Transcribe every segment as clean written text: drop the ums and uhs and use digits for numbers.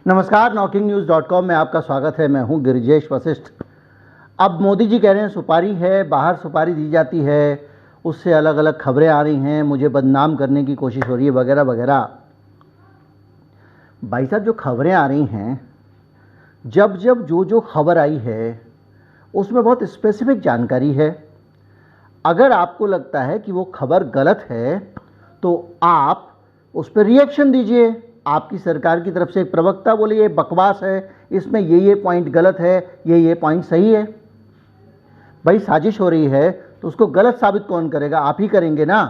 नमस्कार, NockingNews.com में आपका स्वागत है। मैं हूं गिरिजेश वशिष्ठ। अब मोदी जी कह रहे हैं सुपारी है, बाहर सुपारी दी जाती है, उससे अलग अलग खबरें आ रही हैं, मुझे बदनाम करने की कोशिश हो रही है वगैरह वगैरह। भाई साहब, जो खबरें आ रही हैं, जब जब जो खबर आई है उसमें बहुत स्पेसिफिक जानकारी है। अगर आपको लगता है कि वो खबर गलत है तो आप उस पर रिएक्शन दीजिए। आपकी सरकार की तरफ से एक प्रवक्ता बोले ये बकवास है, इसमें ये पॉइंट गलत है, ये पॉइंट सही है। भाई साजिश हो रही है तो उसको गलत साबित कौन करेगा? आप ही करेंगे ना।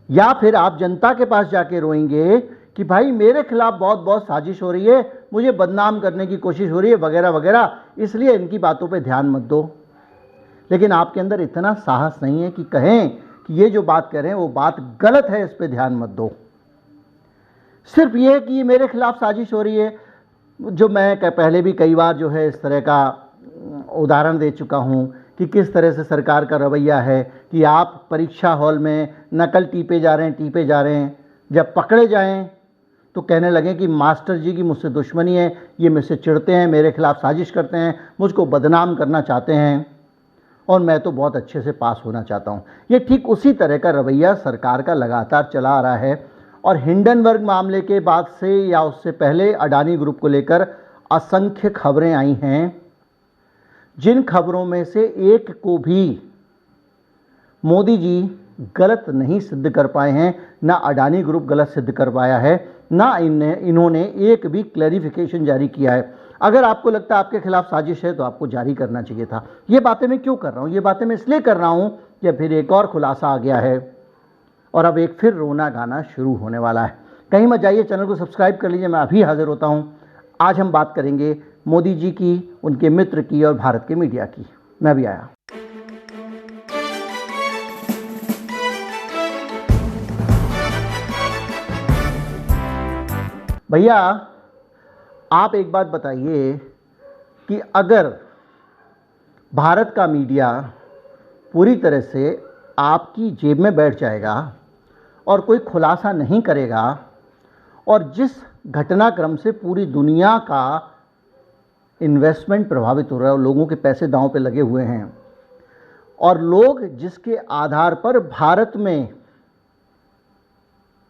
या फिर आप जनता के पास जाके रोएंगे कि भाई मेरे खिलाफ बहुत बहुत साजिश हो रही है, मुझे बदनाम करने की कोशिश हो रही है वगैरह वगैरह, इसलिए इनकी बातों पे ध्यान मत दो। लेकिन आपके अंदर इतना साहस नहीं है कि कहें कि ये जो बात कह रहे हैं वो बात गलत है, इस पे ध्यान मत दो। सिर्फ ये है कि मेरे खिलाफ साजिश हो रही है। जो मैं पहले भी कई बार जो है इस तरह का उदाहरण दे चुका हूँ कि किस तरह से सरकार का रवैया है कि आप परीक्षा हॉल में नकल टीपे जा रहे हैं, जब पकड़े जाएं तो कहने लगें कि मास्टर जी की मुझसे दुश्मनी है, ये मुझसे चिढ़ते हैं, मेरे खिलाफ साजिश करते हैं, मुझको बदनाम करना चाहते हैं और मैं तो बहुत अच्छे से पास होना चाहता हूँ। ये ठीक उसी तरह का रवैया सरकार का लगातार चला आ रहा है। और हिंडनबर्ग मामले के बाद से या उससे पहले अडानी ग्रुप को लेकर असंख्य खबरें आई हैं, जिन खबरों में से एक को भी मोदी जी गलत नहीं सिद्ध कर पाए हैं, ना अडानी ग्रुप गलत सिद्ध कर पाया है, ना इन्होंने एक भी क्लैरिफिकेशन जारी किया है। अगर आपको लगता है आपके खिलाफ साजिश है तो आपको जारी करना चाहिए था। ये बातें मैं क्यों कर रहा हूँ? ये बातें मैं इसलिए कर रहा हूँ कि फिर एक और खुलासा आ गया है और अब एक फिर रोना गाना शुरू होने वाला है। कहीं मत जाइए, चैनल को सब्सक्राइब कर लीजिए, मैं अभी हाजिर होता हूँ। आज हम बात करेंगे मोदी जी की, उनके मित्र की और भारत के मीडिया की। मैं भी आया। भैया, आप एक बात बताइए कि अगर भारत का मीडिया पूरी तरह से आपकी जेब में बैठ जाएगा और कोई खुलासा नहीं करेगा, और जिस घटनाक्रम से पूरी दुनिया का इन्वेस्टमेंट प्रभावित हो रहा है, लोगों के पैसे दांव पे लगे हुए हैं, और लोग जिसके आधार पर भारत में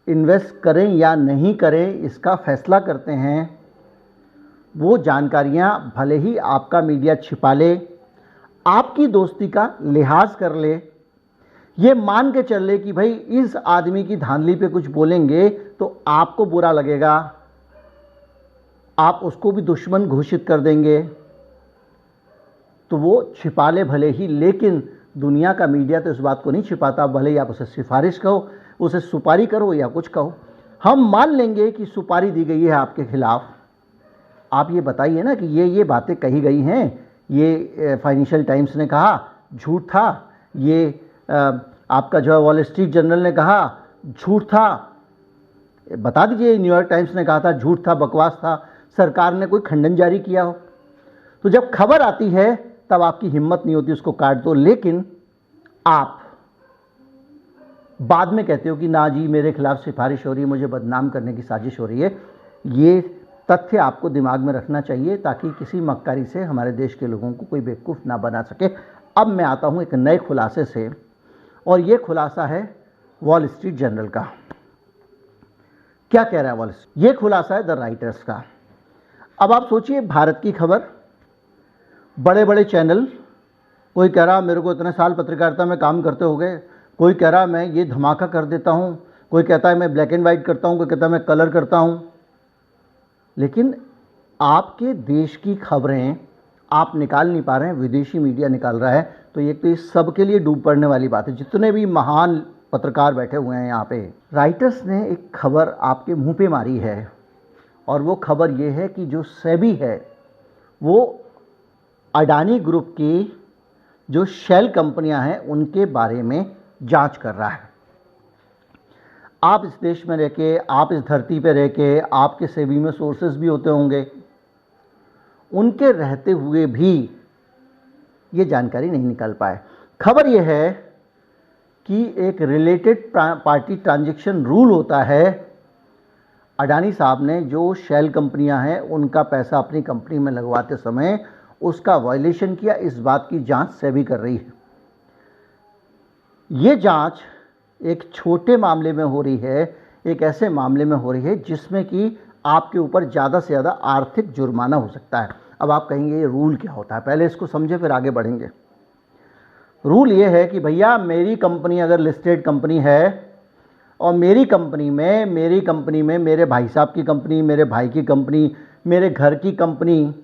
इन्वेस्ट करें या नहीं करें इसका फैसला करते हैं, वो जानकारियां भले ही आपका मीडिया छिपा ले, आपकी दोस्ती का लिहाज कर ले, ये मान के चल ले कि भाई इस आदमी की धांधली पे कुछ बोलेंगे तो आपको बुरा लगेगा, आप उसको भी दुश्मन घोषित कर देंगे, तो वो छिपा ले भले ही। लेकिन दुनिया का मीडिया तो इस बात को नहीं छिपाता, भले ही आप उसे सिफारिश कहो, उसे सुपारी करो या कुछ कहो। हम मान लेंगे कि सुपारी दी गई है आपके खिलाफ। आप ये बताइए ना कि ये बातें कही गई हैं, ये फाइनेंशियल टाइम्स ने कहा झूठ था, ये आपका जो है वॉल स्ट्रीट जर्नल ने कहा झूठ था, बता दीजिए न्यूयॉर्क टाइम्स ने कहा था झूठ था, बकवास था, सरकार ने कोई खंडन जारी किया हो। तो जब खबर आती है तब आपकी हिम्मत नहीं होती उसको काट दो, लेकिन आप बाद में कहते हो कि ना जी मेरे खिलाफ सिफारिश हो रही है, मुझे बदनाम करने की साजिश हो रही है। ये तथ्य आपको दिमाग में रखना चाहिए ताकि किसी मक्कारी से हमारे देश के लोगों को कोई बेवकूफ़ ना बना सके। अब मैं आता हूं एक नए खुलासे से, और ये खुलासा है वॉल स्ट्रीट जर्नल का। क्या कह रहा है वॉल स्ट्रीट? ये खुलासा है द राइटर्स का। अब आप सोचिए, भारत की खबर, बड़े बड़े चैनल, कोई कह रहा मेरे को इतने साल पत्रकारिता में काम करते हो गए, कोई कह रहा मैं ये धमाका कर देता हूँ, कोई कहता है मैं ब्लैक एंड वाइट करता हूँ, कोई कहता है मैं कलर करता हूँ। लेकिन आपके देश की खबरें आप निकाल नहीं पा रहे हैं, विदेशी मीडिया निकाल रहा है। तो ये तो इस सब के लिए डूब पड़ने वाली बात है। जितने भी महान पत्रकार बैठे हुए हैं यहाँ पे, राइटर्स ने एक खबर आपके मुंह पे मारी है, और वो खबर ये है कि जो सेबी है वो अडानी ग्रुप की जो शेल कंपनियां हैं उनके बारे में जांच कर रहा है। आप इस देश में रह के, आप इस धरती पे रह के, आपके सेबी में सोर्सेज भी होते होंगे, उनके रहते हुए भी ये जानकारी नहीं निकाल पाए। खबर ये है कि एक रिलेटेड पार्टी ट्रांजैक्शन रूल होता है, अडानी साहब ने जो शेल कंपनियां हैं उनका पैसा अपनी कंपनी में लगवाते समय उसका वायलेशन किया, इस बात की जांच सेबी कर रही है। ये जांच एक छोटे मामले में हो रही है, एक ऐसे मामले में हो रही है जिसमें कि आपके ऊपर ज़्यादा से ज़्यादा आर्थिक जुर्माना हो सकता है। अब आप कहेंगे ये रूल क्या होता है, पहले इसको समझे फिर आगे बढ़ेंगे। रूल ये है कि भैया मेरी कंपनी अगर लिस्टेड कंपनी है और मेरी कंपनी में मेरे भाई साहब की कंपनी, मेरे भाई की कंपनी, मेरे घर की कंपनी,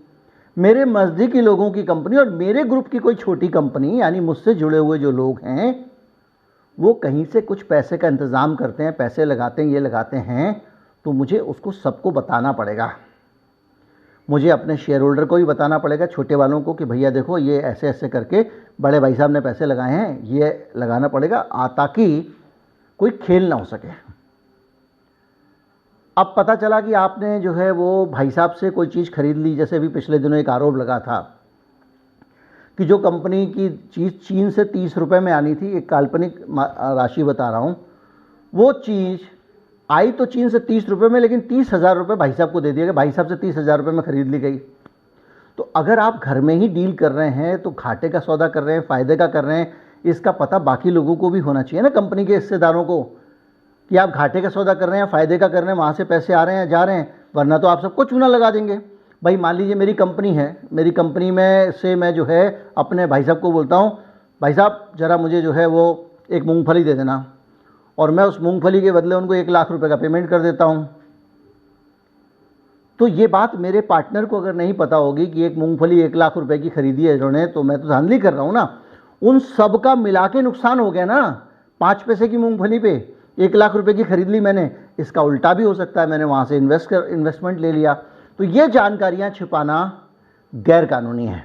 मेरे नज़दीकी लोगों की कंपनी और मेरे ग्रुप की कोई छोटी कंपनी, यानी मुझसे जुड़े हुए जो लोग हैं वो कहीं से कुछ पैसे का इंतज़ाम करते हैं, पैसे लगाते हैं, ये लगाते हैं, तो मुझे उसको सबको बताना पड़ेगा। मुझे अपने शेयर होल्डर को भी बताना पड़ेगा, छोटे वालों को, कि भैया देखो ये ऐसे ऐसे करके बड़े भाई साहब ने पैसे लगाए हैं, ये लगाना पड़ेगा ताकि कोई खेल ना हो सके। अब पता चला कि आपने जो है वो भाई साहब से कोई चीज़ खरीद ली, जैसे भी पिछले दिनों एक आरोप लगा था कि जो कंपनी की चीज़ चीन से 30 रुपये में आनी थी, एक काल्पनिक राशि बता रहा हूँ, वो चीज़ आई तो चीन से 30 रुपये में, लेकिन 30,000 रुपये भाई साहब को दे दिया गया, भाई साहब से 30,000 रुपये में खरीद ली गई। तो अगर आप घर में ही डील कर रहे हैं तो घाटे का सौदा कर रहे हैं, फ़ायदे का कर रहे हैं, इसका पता बाकी लोगों को भी होना चाहिए ना, कंपनी के हिस्सेदारों को, कि आप घाटे का सौदा कर रहे हैं, फ़ायदे का कर रहे हैं, वहाँ से पैसे आ रहे हैं जा रहे हैं, वरना तो आप सबको चूना लगा देंगे। भाई मान लीजिए मेरी कंपनी है, मेरी कंपनी में से मैं जो है अपने भाई साहब को बोलता हूँ, भाई साहब ज़रा मुझे जो है वो एक मूंगफली दे देना, और मैं उस मूंगफली के बदले उनको 1 लाख रुपए का पेमेंट कर देता हूँ। तो ये बात मेरे पार्टनर को अगर नहीं पता होगी कि एक मूंगफली 1 लाख रुपए की खरीदी है इन्होंने, तो मैं तो धांधली कर रहा हूँ ना, उन सब का मिला के नुकसान हो गया ना। 5 पैसे की मूंगफली पे 1 लाख रुपए की खरीद ली मैंने, इसका उल्टा भी हो सकता है, मैंने वहाँ से इन्वेस्टमेंट ले लिया। तो ये जानकारियाँ छिपाना गैर कानूनी है,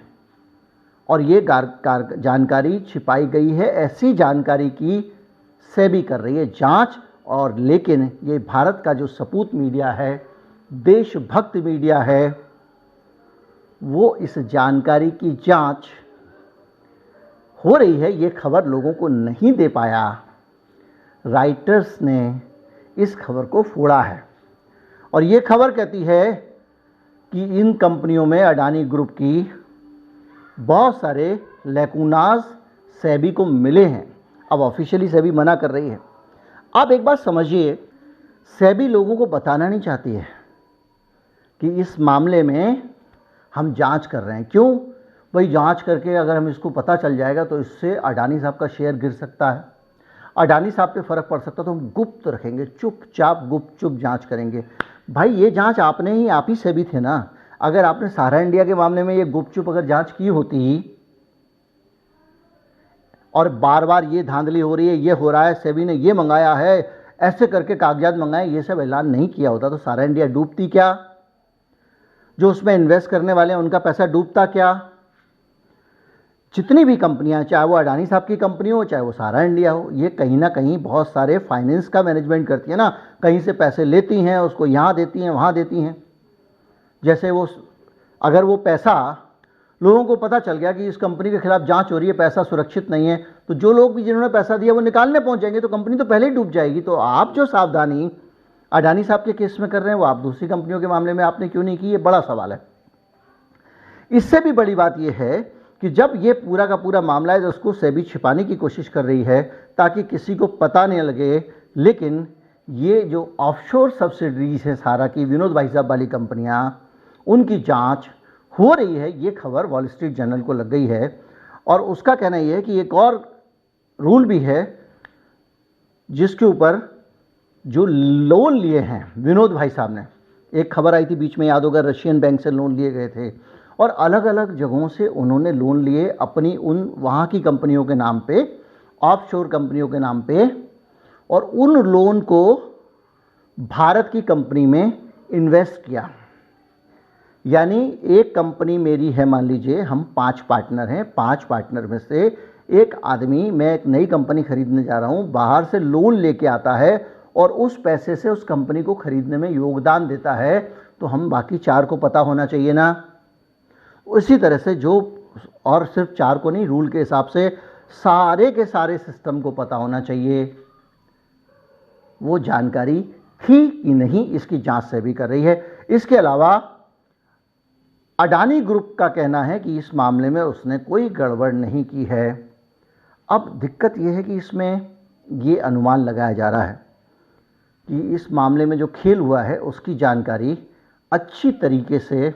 और ये जानकारी छिपाई गई है, ऐसी जानकारी की सेबी कर रही है जांच। और लेकिन ये भारत का जो सपूत मीडिया है, देशभक्त मीडिया है, वो इस जानकारी की जांच हो रही है, ये खबर लोगों को नहीं दे पाया। राइटर्स ने इस खबर को फोड़ा है, और ये खबर कहती है कि इन कंपनियों में, अडानी ग्रुप की, बहुत सारे लैकूनाज सेबी को मिले हैं। अब ऑफिशियली सेबी मना कर रही है। आप एक बात समझिए, सेबी लोगों को बताना नहीं चाहती है कि इस मामले में हम जांच कर रहे हैं। क्यों भाई? जांच करके अगर हम इसको पता चल जाएगा तो इससे अडानी साहब का शेयर गिर सकता है, अडानी साहब पे फ़र्क पड़ सकता है, तो हम गुप्त रखेंगे, चुपचाप गुपचुप जांच करेंगे। भाई ये जांच आप ही सेबी थे ना। अगर आपने सहारा इंडिया के मामले में ये गुपचुप अगर जांच की होती, और बार बार ये धांधली हो रही है, ये हो रहा है, सेबी ने ये मंगाया है, ऐसे करके कागजात मंगाए, ये सब ऐलान नहीं किया होता तो सहारा इंडिया डूबती क्या? जो उसमें इन्वेस्ट करने वाले हैं उनका पैसा डूबता क्या? जितनी भी कंपनियां, चाहे वो अडानी साहब की कंपनी हो, चाहे वो सहारा इंडिया हो, ये कहीं ना कहीं बहुत सारे फाइनेंस का मैनेजमेंट करती है ना। कहीं से पैसे लेती हैं, उसको यहाँ देती हैं, वहाँ देती हैं। जैसे वो, अगर वो पैसा लोगों को पता चल गया कि इस कंपनी के खिलाफ जांच हो रही है, पैसा सुरक्षित नहीं है, तो जो लोग भी जिन्होंने पैसा दिया वो निकालने पहुंच जाएंगे, तो कंपनी तो पहले ही डूब जाएगी। तो आप जो सावधानी अडानी साहब के केस में कर रहे हैं, वो आप दूसरी कंपनियों के मामले में आपने क्यों नहीं की? ये बड़ा सवाल है। इससे भी बड़ी बात यह है कि जब ये पूरा का पूरा मामला है, तो उसको सेबी छिपाने की कोशिश कर रही है ताकि किसी को पता नहीं लगे। लेकिन ये जो ऑफशोर सब्सिडरीज है सारा की, विनोद भाई साहब वाली कंपनियां, उनकी जांच हो रही है। ये खबर वॉल स्ट्रीट जर्नल को लग गई है, और उसका कहना यह है कि एक और रूल भी है जिसके ऊपर जो लोन लिए हैं विनोद भाई साहब ने, एक खबर आई थी बीच में, याद होगा, रशियन बैंक से लोन लिए गए थे, और अलग अलग जगहों से उन्होंने लोन लिए अपनी उन वहाँ की कंपनियों के नाम पे, ऑफशोर कंपनियों के नाम पे, और उन लोन को भारत की कंपनी में इन्वेस्ट किया। यानी एक कंपनी मेरी है, मान लीजिए हम 5 पार्टनर हैं, 5 पार्टनर में से एक आदमी, मैं एक नई कंपनी खरीदने जा रहा हूँ, बाहर से लोन लेके आता है और उस पैसे से उस कंपनी को खरीदने में योगदान देता है, तो हम बाकी 4 को पता होना चाहिए ना। उसी तरह से जो, और सिर्फ 4 को नहीं, रूल के हिसाब से सारे के सारे सिस्टम को पता होना चाहिए। वो जानकारी थी कि नहीं, इसकी जांच सेबी कर रही है। इसके अलावा अडानी ग्रुप का कहना है कि इस मामले में उसने कोई गड़बड़ नहीं की है। अब दिक्कत यह है कि इसमें ये अनुमान लगाया जा रहा है कि इस मामले में जो खेल हुआ है उसकी जानकारी अच्छी तरीके से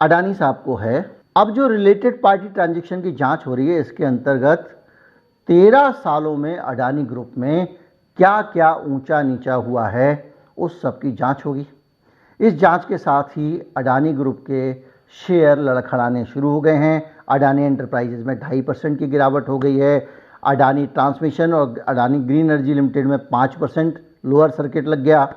अडानी साहब को है। अब जो रिलेटेड पार्टी ट्रांजैक्शन की जांच हो रही है, इसके अंतर्गत 13 सालों में अडानी ग्रुप में क्या क्या ऊंचा नीचा हुआ है उस सब की जांच होगी। इस जांच के साथ ही अडानी ग्रुप के शेयर लड़खड़ाने शुरू हो गए हैं। अडानी एंटरप्राइजेज में 2.5% की गिरावट हो गई है। अडानी ट्रांसमिशन और अडानी ग्रीन एनर्जी लिमिटेड में 5% लोअर सर्किट लग गया।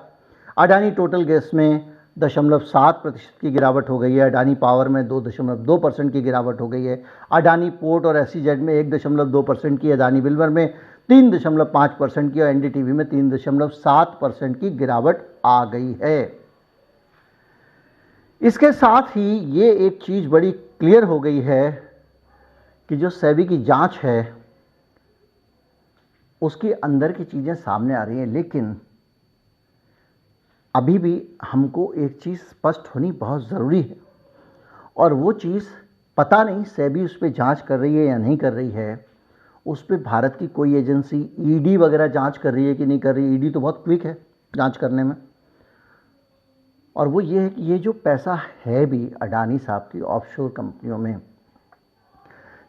अडानी टोटल गैस में 0.7% की गिरावट हो गई है। अडानी पावर में 2.2% की गिरावट हो गई है। अडानी पोर्ट और एसईजेड में 1.2% की, अडानी विल्मर में 3.5% की और एनडीटीवी में 3.7% की गिरावट आ गई है। इसके साथ ही ये एक चीज़ बड़ी क्लियर हो गई है कि जो सेबी की जांच है उसके अंदर की चीज़ें सामने आ रही हैं, लेकिन अभी भी हमको एक चीज़ स्पष्ट होनी बहुत ज़रूरी है, और वो चीज़ पता नहीं सेबी उस पर जांच कर रही है या नहीं कर रही है। उस पर भारत की कोई एजेंसी ईडी वगैरह जांच कर रही है कि नहीं कर रही है। ईडी तो बहुत क्विक है जांच करने में। और वो ये है कि ये जो पैसा है भी अडानी साहब की ऑफशोर कंपनियों में,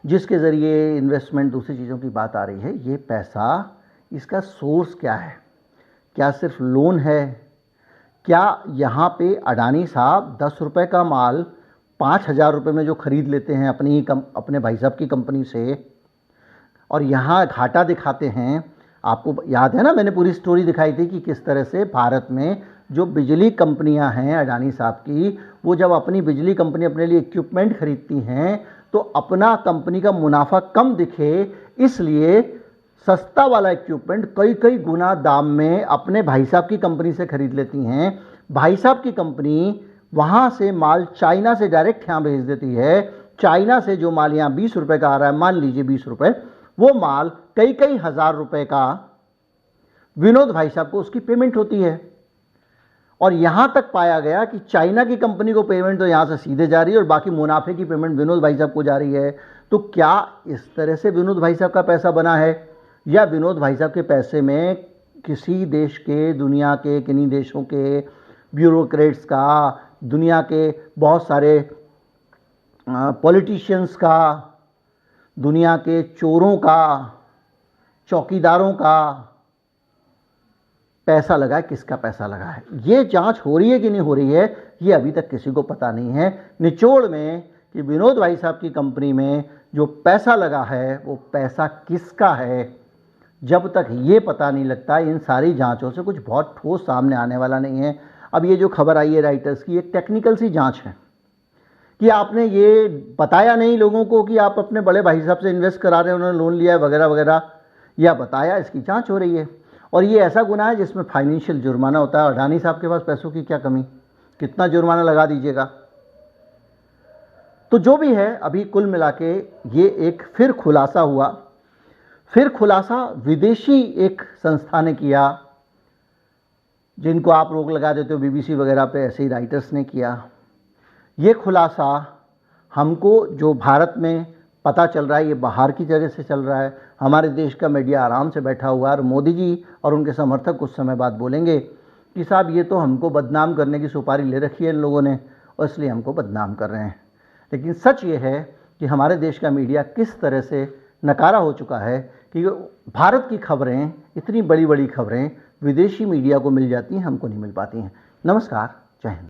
जिसके ज़रिए इन्वेस्टमेंट दूसरी चीज़ों की बात आ रही है, ये पैसा, इसका सोर्स क्या है? क्या सिर्फ लोन है? क्या यहाँ पे अडानी साहब 10 रुपये का माल 5,000 रुपये में जो ख़रीद लेते हैं अपने भाई साहब की कंपनी से, और यहाँ घाटा दिखाते हैं? आपको याद है ना, मैंने पूरी स्टोरी दिखाई थी कि किस तरह से भारत में जो बिजली कंपनियां हैं अडानी साहब की, वो जब अपनी बिजली कंपनी अपने लिए इक्विपमेंट खरीदती हैं तो अपना कंपनी का मुनाफा कम दिखे इसलिए सस्ता वाला इक्विपमेंट कई कई गुना दाम में अपने भाई साहब की कंपनी से खरीद लेती हैं। भाई साहब की कंपनी वहाँ से माल चाइना से डायरेक्ट यहाँ भेज देती है। चाइना से जो माल यहाँ 20 रुपये का आ रहा है, मान लीजिए 20 रुपये, वो माल कई कई हज़ार रुपये का विनोद भाई साहब को उसकी पेमेंट होती है। और यहाँ तक पाया गया कि चाइना की कंपनी को पेमेंट तो यहाँ से सीधे जा रही है और बाकी मुनाफे की पेमेंट विनोद भाई साहब को जा रही है। तो क्या इस तरह से विनोद भाई साहब का पैसा बना है, या विनोद भाई साहब के पैसे में किसी देश के, दुनिया के किन्हीं देशों के ब्यूरोक्रेट्स का, दुनिया के बहुत सारे पॉलिटिशियंस का, दुनिया के चोरों का, चौकीदारों का पैसा लगा है? किसका पैसा लगा है? ये जांच हो रही है कि नहीं हो रही है, ये अभी तक किसी को पता नहीं है। निचोड़ में कि विनोद भाई साहब की कंपनी में जो पैसा लगा है वो पैसा किसका है, जब तक ये पता नहीं लगता, इन सारी जांचों से कुछ बहुत ठोस सामने आने वाला नहीं है। अब ये जो खबर आई है राइटर्स की, एक टेक्निकल सी जांच है कि आपने ये बताया नहीं लोगों को कि आप अपने बड़े भाई साहब से इन्वेस्ट करा रहे हैं, उन्होंने लोन लिया है वगैरह वगैरह, या बताया, इसकी जांच हो रही है। और ये ऐसा गुनाह है जिसमें फाइनेंशियल जुर्माना होता है। अडानी साहब के पास पैसों की क्या कमी, कितना जुर्माना लगा दीजिएगा। तो जो भी है, अभी कुल मिला के ये एक फिर खुलासा हुआ। फिर खुलासा विदेशी एक संस्था ने किया, जिनको आप रोक लगा देते हो बीबीसी वगैरह पे, ऐसे ही राइटर्स ने किया। ये खुलासा हमको जो भारत में पता चल रहा है, ये बाहर की जगह से चल रहा है। हमारे देश का मीडिया आराम से बैठा हुआ है और मोदी जी और उनके समर्थक कुछ समय बाद बोलेंगे कि साहब ये तो हमको बदनाम करने की सुपारी ले रखी है इन लोगों ने और इसलिए हमको बदनाम कर रहे हैं। लेकिन सच ये है कि हमारे देश का मीडिया किस तरह से नकारा हो चुका है कि भारत की खबरें, इतनी बड़ी बड़ी खबरें विदेशी मीडिया को मिल जाती हैं, हमको नहीं मिल पाती हैं। नमस्कार, जय हिंद।